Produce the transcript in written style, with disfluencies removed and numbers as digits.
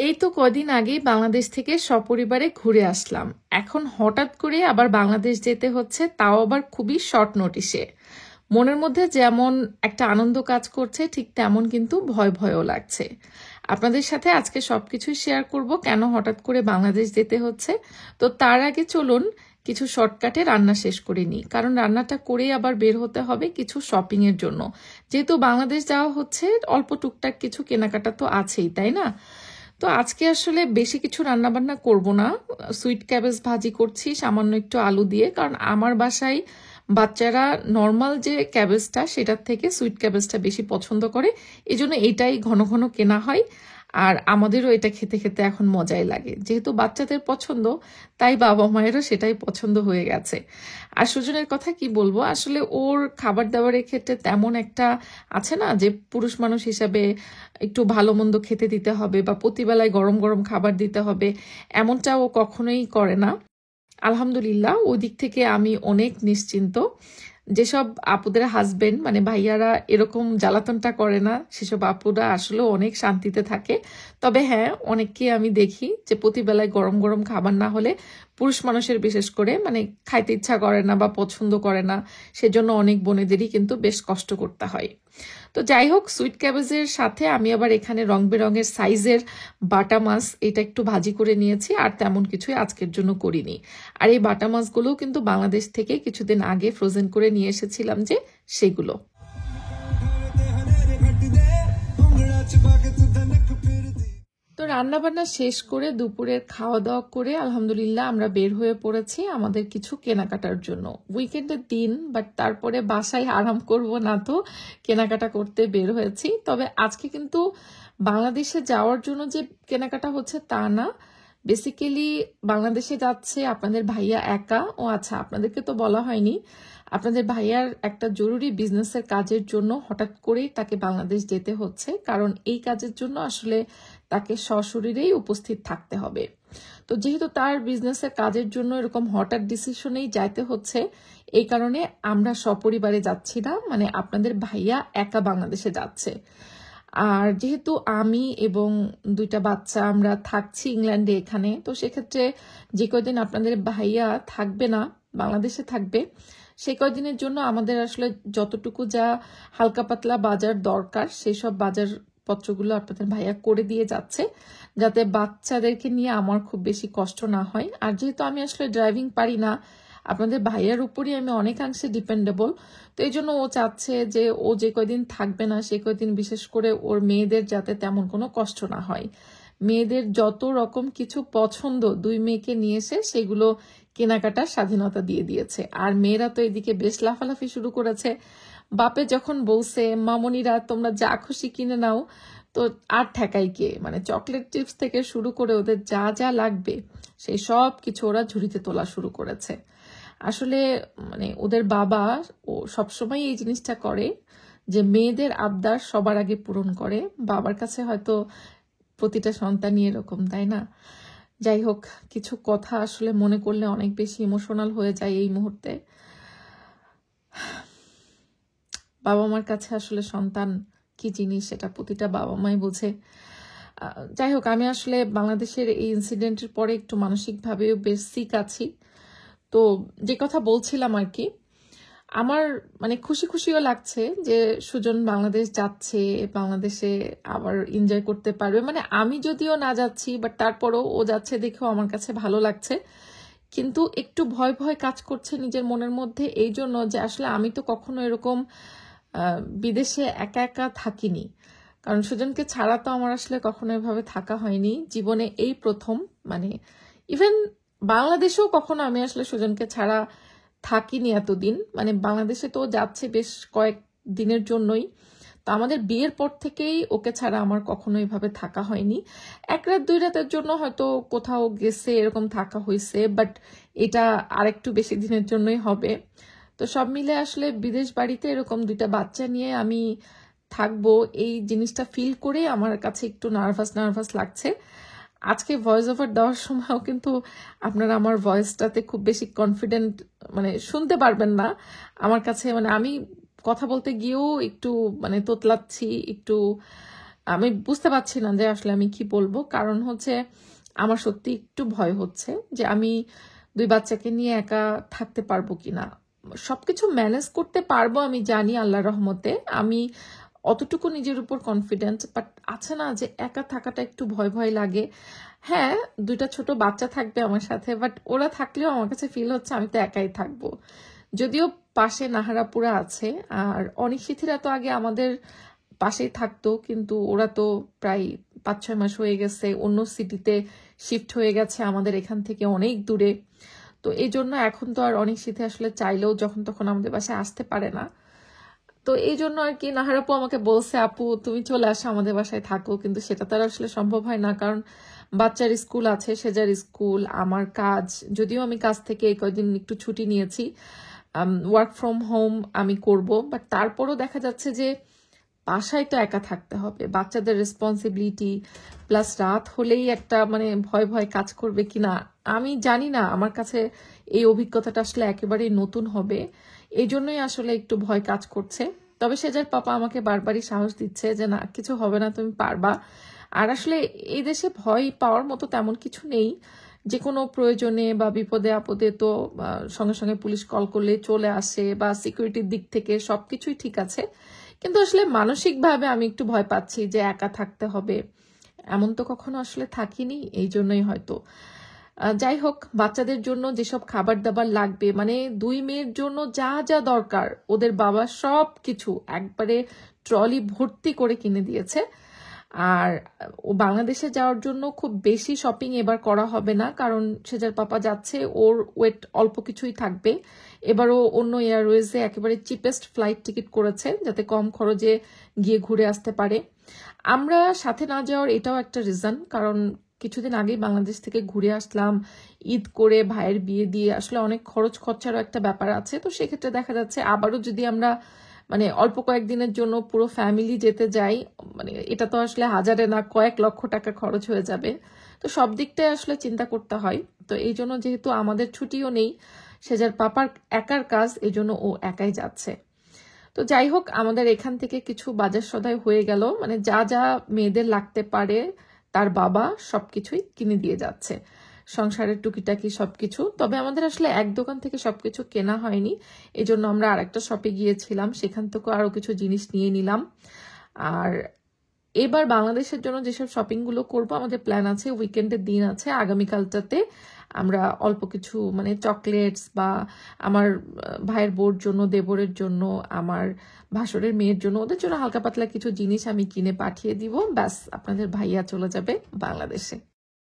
এই তো কদিন আগেই বাংলাদেশ থেকে সপরিবারে ঘুরে আসলাম। এখন হঠাৎ করে আবার বাংলাদেশ যেতে হচ্ছে, তাও আবার খুবই শর্ট নোটিশে। মনের মধ্যে যেমন একটা আনন্দ কাজ করছে, ঠিক তেমন কিন্তু ভয় ভয়ও লাগছে। আপনাদের সাথে আজকে সবকিছুই শেয়ার করব, কেন হঠাৎ করে বাংলাদেশ যেতে হচ্ছে। তো তার আগে চলুন কিছু শর্টকাটে রান্না শেষ করে নিই, কারণ রান্নাটা করেই আবার বের হতে হবে কিছু শপিং এর জন্য। যেহেতু বাংলাদেশ যাওয়া হচ্ছে, অল্প টুকটাক কিছু কেনাকাটা তো আছেই, তাই না? তো আজকে আসলে বেশি কিছু রান্না বান্না করব না। সুইট ক্যাবেজ ভাজি করছি সামান্য একটু আলু দিয়ে, কারণ আমার বাসায় বাচ্চারা নর্মাল যে ক্যাবেজটা সেটার থেকে সুইট ক্যাবেজটা বেশি পছন্দ করে, এই জন্য এটাই ঘন ঘন কেনা হয়। আর আমাদেরও এটা খেতে খেতে এখন মজাই লাগে, যেহেতু বাচ্চাদের পছন্দ তাই বাবা মায়েরও সেটাই পছন্দ হয়ে গেছে। আর সুজনের কথা কি বলবো, আসলে ওর খাবার দাবারের ক্ষেত্রে তেমন একটা আছে না যে পুরুষ মানুষ হিসাবে একটু ভালো মন্দ খেতে দিতে হবে বা প্রতিবেলায় গরম গরম খাবার দিতে হবে, এমনটা ও কখনোই করে না। আলহামদুলিল্লাহ, ওই দিক থেকে আমি অনেক নিশ্চিন্ত। যেসব আপুদের হাজবেন্ড মানে ভাইয়ারা এরকম জ্বালাতনটা করে না, সেসব আপুরা আসলে অনেক শান্তিতে থাকে। তবে হ্যাঁ, অনেককে আমি দেখি যে প্রতিবেলায় গরম গরম খাবার না হলে পুরুষ মানুষের বিশেষ করে মানে খাইতে ইচ্ছা করে না বা পছন্দ করে না, সেজন্য অনেক বোনেদেরই কিন্তু বেশ কষ্ট করতে হয়। তো যাই হোক, সুইট ক্যাবেজের সাথে আমি আবার এখানে রং বেরঙের সাইজের বাটা মাছ এটা একটু ভাজি করে নিয়েছি, আর তেমন কিছুই আজকের জন্য করিনি। আর এই বাটা মাছগুলোও কিন্তু বাংলাদেশ থেকে কিছুদিন আগে ফ্রোজেন করে নিয়ে এসেছিলাম, যে সেগুলো। তো রান্না বান্না শেষ করে দুপুরের খাওয়া দাওয়া করে আলহামদুলিল্লাহ আমরা বের হয়ে পড়েছি আমাদের কিছু কেনাকাটার জন্য। উইকেন্ডের দিন, বাট তারপরে বাসায় আরাম করব না তো কেনাকাটা করতে বের হয়েছি। তবে আজকে কিন্তু বাংলাদেশে যাওয়ার জন্য যে কেনাকাটা হচ্ছে তা না, বেসিক্যালি বাংলাদেশে যাচ্ছে আপনাদের ভাইয়া একা। ও আচ্ছা, আপনাদেরকে তো বলা হয়নি, আপনাদের ভাইয়ার একটা জরুরি বিজনেসের কাজের জন্য হঠাৎ করেই তাকে বাংলাদেশ যেতে হচ্ছে, কারণ এই কাজের জন্য আসলে তাকে সশরীরেই উপস্থিত থাকতে হবে। তো যেহেতু তার বিজনেসের কাজের জন্য এরকম হঠাৎ ডিসিশনেই যাইতে হচ্ছে, এই কারণে আমরা সপরিবারে যাচ্ছি না, মানে আপনাদের ভাইয়া একা বাংলাদেশে যাচ্ছে। আর যেহেতু আমি এবং দুইটা বাচ্চা আমরা থাকছি ইংল্যান্ডে এখানে, তো সেক্ষেত্রে যে কয়দিন আপনাদের ভাইয়া থাকবে না, বাংলাদেশে থাকবে, সে কয়দিনের জন্য আমাদের আসলে যতটুকু যা হালকা পাতলা বাজার দরকার সেসব বাজার পত্রগুলো আপনাদের ভাইয়া করে দিয়ে যাচ্ছে, যাতে বাচ্চাদেরকে নিয়ে আমার খুব বেশি কষ্ট না হয়। আর যেহেতু আমি আসলে ড্রাইভিং পারি না, আপনাদের ভাইয়ার উপরই আমি অনেকাংশে ডিপেন্ডেবল। তো এই জন্য ও চাচ্ছে যে ও যে কয়দিন থাকবে না সে কয়দিন বিশেষ করে ওর মেয়েদের যাতে তেমন কোনো কষ্ট না হয়। মেয়েদের যত রকম কিছু পছন্দ দুই মেয়েকে নিয়ে এসে সেগুলো কেনাকাটার স্বাধীনতা দিয়ে দিয়েছে। আর মেয়েরা তো এদিকে বেশ লাফালাফি শুরু করেছে। বাপে যখন বলছে মামনিরা তোমরা যা খুশি কিনে নাও, তো আর ঠেকাই কে, মানে চকলেট চিপস থেকে শুরু করে ওদের যা যা লাগবে সেই সব কিছু ওরা ঝুড়িতে তোলা শুরু করেছে। আসলে মানে ওদের বাবা ও সবসময় এই জিনিসটা করে যে মেয়েদের আবদার সবার আগে পূরণ করে। বাবার কাছে হয়তো প্রতিটা সন্তানই এরকম, তাই না? যাই হোক, কিছু কথা আসলে মনে করলে অনেক বেশি ইমোশনাল হয়ে যায় এই মুহূর্তে। বাবা মার কাছে আসলে সন্তান কি জিনিস সেটা প্রতিটা বাবা মাই বোঝে। যাই হোক, আমি আসলে বাংলাদেশের এই ইনসিডেন্টের পরে একটু মানসিকভাবেও বেশ সিক আছি। তো যে কথা বলছিলাম আর কি, আমার মানে খুশি খুশিও লাগছে যে সুজন বাংলাদেশ যাচ্ছে, বাংলাদেশে আবার এনজয় করতে পারবে। মানে আমি যদিও না যাচ্ছি, বাট তারপরও ও যাচ্ছে দেখেও আমার কাছে ভালো লাগছে। কিন্তু একটু ভয় ভয় কাজ করছে নিজের মনের মধ্যে, এই জন্য যে আসলে আমি তো কখনো এরকম বিদেশে একা একা থাকিনি। কারণ সুজনকে ছাড়া তো আমার আসলে কখনো এভাবে থাকা হয়নি জীবনে, এই প্রথম। মানে ইভেন বাংলাদেশেও কখনো আমি আসলে সুজনকে ছাড়া থাকিনি এতদিন। মানে বাংলাদেশে তো যাচ্ছে বেশ কয়েক দিনের জন্যই, তো আমাদের বিয়ের পর থেকেই ওকে ছাড়া আমার কখনো এভাবে থাকা হয়নি। এক রাত দুই রাতের জন্য হয়তো কোথাও গেছে এরকম থাকা হয়েছে, বাট এটা আরেকটু বেশি দিনের জন্যই হবে। তো সব মিলে আসলে বিদেশ বাড়িতে এরকম দুইটা বাচ্চা নিয়ে আমি থাকবো, এই জিনিসটা ফিল করে আমার কাছে একটু নার্ভাস লাগছে। আজকে ভয়েস ওভার দেওয়ার সময়ও কিন্তু আপনারা আমার ভয়েসটাতে খুব বেশি কনফিডেন্ট মানে শুনতে পারবেন না। আমার কাছে মানে আমি কথা বলতে গিয়েও একটু মানে তোতলাচ্ছি, একটু আমি বুঝতে পারছি না যে আসলে আমি কি বলবো, কারণ হচ্ছে আমার সত্যি একটু ভয় হচ্ছে যে আমি 2 বাচ্চাকে নিয়ে একা থাকতে পারবো কিনা। সবকিছু ম্যানেজ করতে পারবো আমি জানি আল্লাহর রহমতে, আমি অতটুকু নিজের উপর কনফিডেন্ট, বাট আছে না যে একা থাকাটা একটু ভয় ভয় লাগে। হ্যাঁ, 2টা ছোট বাচ্চা থাকবে আমার সাথে, বাট ওরা থাকলেও আমার কাছে ফিল হচ্ছে আমি তো একাই থাকবো। যদিও পাশে নাহারাপুরা আছে, আর অনেক শিথিরা তো আগে আমাদের পাশেই থাকতো, কিন্তু ওরা তো প্রায় 5-6 মাস হয়ে গেছে অন্য সিটিতে শিফট হয়ে গেছে আমাদের এখান থেকে অনেক দূরে। তো এই জন্য এখন তো আর অনেক শীতে আসলে চাইলেও যখন তখন আমাদের বাসায় আসতে পারে না। তো এই জন্য আর কি নাহারাপু আমাকে বলছে, আপু তুমি চলে আসো আমাদের বাসায় থাকো, কিন্তু সেটা তো আর আসলে সম্ভব হয় না, কারণ বাচ্চার স্কুল আছে, সেজার স্কুল, আমার কাজ। যদিও আমি কাজ থেকে এই কয়েকদিন একটু ছুটি নিয়েছি, ওয়ার্ক ফ্রম হোম আমি করব, বাট তারপরও দেখা যাচ্ছে যে বাসায় তো একা থাকতে হবে, বাচ্চাদের রেসপন্সিবিলিটি, প্লাস রাত হলেই একটা মানে ভয় ভয় কাজ করবে কিনা আমি জানি না। আমার কাছে এই অভিজ্ঞতাটা আসলে একেবারেই নতুন হবে, এই জন্যই আসলে একটু ভয় কাজ করছে। তবে সেজার পাপা আমাকে বারবারই সাহস দিচ্ছে যে না, কিছু হবে না, তুমি পারবা। আর আসলে এই দেশে ভয় পাওয়ার মতো তেমন কিছু নেই, যে কোনো প্রয়োজনে বা বিপদে আপদে তো সঙ্গে সঙ্গে পুলিশ কল করলে চলে আসে, বা সিকিউরিটির দিক থেকে সবকিছুই ঠিক আছে। কিন্তু আসলে মানসিকভাবে আমি একটু ভয় পাচ্ছি যে একা থাকতে হবে, এমন তো কখনো আসলে থাকিনি, এই জন্যই হয়তো। যাই হোক, বাচ্চাদের জন্য যেসব খাবার দাবার লাগবে, মানে 2 মেয়ের জন্য যা যা দরকার ওদের বাবা সব কিছু একবারে ট্রলি ভর্তি করে কিনে দিয়েছে। আর ও বাংলাদেশে যাওয়ার জন্য খুব বেশি শপিং এবার করা হবে না, কারণ সেজার পাপা যাচ্ছে, ওর ওয়েট অল্প কিছুই থাকবে। এবারও অন্য এয়ারওয়েজে একেবারে চিপেস্ট ফ্লাইট টিকিট করেছে, যাতে কম খরচে গিয়ে ঘুরে আসতে পারে। আমরা সাথে না যাওয়ার এটাও একটা রিজন, কারণ কিছুদিন আগেই বাংলাদেশ থেকে ঘুরে আসলাম, ঈদ করে ভাইয়ের বিয়ে দিয়ে, আসলে অনেক খরচ খরচারও একটা ব্যাপার আছে। তো সেক্ষেত্রে দেখা যাচ্ছে আবারও যদি আমরা মানে অল্প কয়েকদিনের জন্য পুরো ফ্যামিলি যেতে যাই, মানে এটা তো আসলে হাজারে না কয়েক লক্ষ টাকা খরচ হয়ে যাবে। তো সব দিকটাই আসলে চিন্তা করতে হয়। তো এই জন্য যেহেতু আমাদের ছুটিও নেই, সেজার পাপার একার কাজ, এই জন্য ও একাই যাচ্ছে। তো যাই হোক, আমাদের এখান থেকে কিছু বাজার সদাই হয়ে গেল, মানে যা যা মেয়েদের লাগতে পারে তার বাবা সবকিছুই কিনে দিয়ে যাচ্ছে, সংসারের টুকিটাকি সবকিছু। তবে আমাদের আসলে এক দোকান থেকে সবকিছু কেনা হয়নি, এই জন্য আমরা আরেকটা শপে গিয়েছিলাম, সেখান থেকে আরো কিছু জিনিস নিয়ে নিলাম। আর এবার বাংলাদেশের জন্য যেসব শপিং গুলো করবো, আমাদের প্ল্যান আছে, উইকেন্ডের দিন আছে আগামীকালটাতে আমরা অল্প কিছু মানে চকলেটস বা আমার ভাইয়ের বোর জন্য, দেবরের জন্য, আমার ভাসুরের মেয়ের জন্য, ওদের জন্য হালকা পাতলা কিছু জিনিস আমি কিনে পাঠিয়ে দিব, ব্যাস আপনাদের ভাইয়া চলে যাবে বাংলাদেশে।